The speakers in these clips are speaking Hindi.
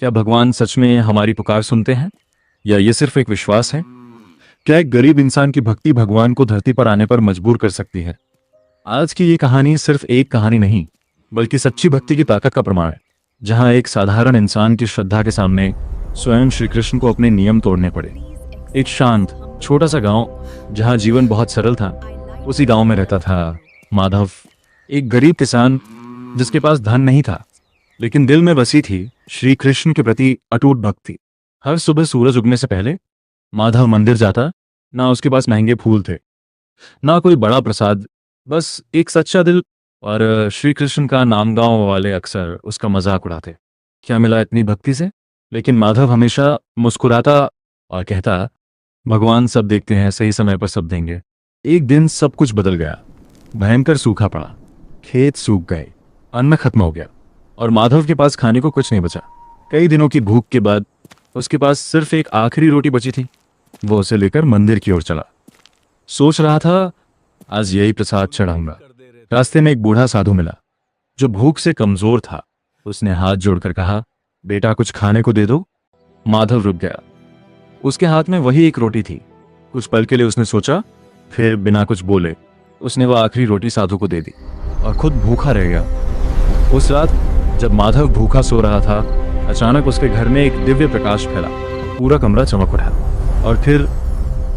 क्या भगवान सच में हमारी पुकार सुनते हैं या ये सिर्फ एक विश्वास है? क्या एक गरीब इंसान की भक्ति भगवान को धरती पर आने पर मजबूर कर सकती है? आज की ये कहानी सिर्फ एक कहानी नहीं, बल्कि सच्ची भक्ति की ताकत का प्रमाण है, जहां एक साधारण इंसान की श्रद्धा के सामने स्वयं श्री कृष्ण को अपने नियम तोड़ने पड़े। एक शांत छोटा सा गांव जहां जीवन बहुत सरल था, उसी गांव में रहता था माधव, एक गरीब किसान जिसके पास धन नहीं था, लेकिन दिल में बसी थी श्री कृष्ण के प्रति अटूट भक्ति। हर सुबह सूरज उगने से पहले माधव मंदिर जाता। ना उसके पास महंगे फूल थे, ना कोई बड़ा प्रसाद, बस एक सच्चा दिल। और श्री कृष्ण का नाम गांव वाले अक्सर उसका मजाक उड़ाते, क्या मिला इतनी भक्ति से? लेकिन माधव हमेशा मुस्कुराता और कहता, भगवान सब देखते हैं, सही समय पर सब देंगे। एक दिन सब कुछ बदल गया। भयंकर सूखा पड़ा, खेत सूख गए, अन्न खत्म हो गया और माधव के पास खाने को कुछ नहीं बचा। कई दिनों की भूख के बाद उसके पास सिर्फ एक आखिरी रोटी बची थी। वो उसे लेकर मंदिर की ओर चला। सोच रहा था आज यही प्रसाद चढ़ाऊंगा। रास्ते में एक बूढ़ा साधु मिला जो भूख से कमजोर था। उसने हाथ जोड़कर कहा, बेटा कुछ खाने को दे दो। माधव रुक गया। उसके हाथ में वही एक रोटी थी। कुछ पल के लिए उसने सोचा, फिर बिना कुछ बोले उसने वह आखिरी रोटी साधु को दे दी और खुद भूखा रह गया। उस रात जब माधव भूखा सो रहा था, अचानक उसके घर में एक दिव्य प्रकाश फैला। पूरा कमरा चमक उठा और फिर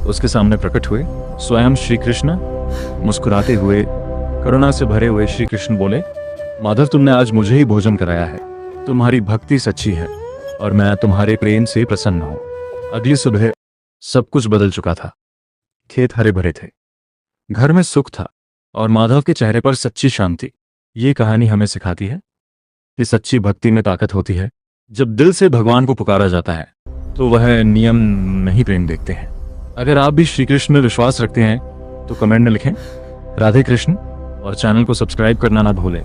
उसके सामने प्रकट हुए स्वयं श्री कृष्ण। मुस्कुराते हुए, करुणा से भरे हुए श्री कृष्ण बोले, माधव तुमने आज मुझे ही भोजन कराया है। तुम्हारी भक्ति सच्ची है और मैं तुम्हारे प्रेम से प्रसन्न हूं। अगली सुबह सब कुछ बदल चुका था। खेत हरे भरे थे, घर में सुख था और माधव के चेहरे पर सच्ची शांति। ये कहानी हमें सिखाती है कि सच्ची भक्ति में ताकत होती है। जब दिल से भगवान को पुकारा जाता है तो वह नियम नहीं, प्रेम देखते हैं। अगर आप भी श्री कृष्ण में विश्वास रखते हैं तो कमेंट में लिखें राधे कृष्ण और चैनल को सब्सक्राइब करना ना भूलें।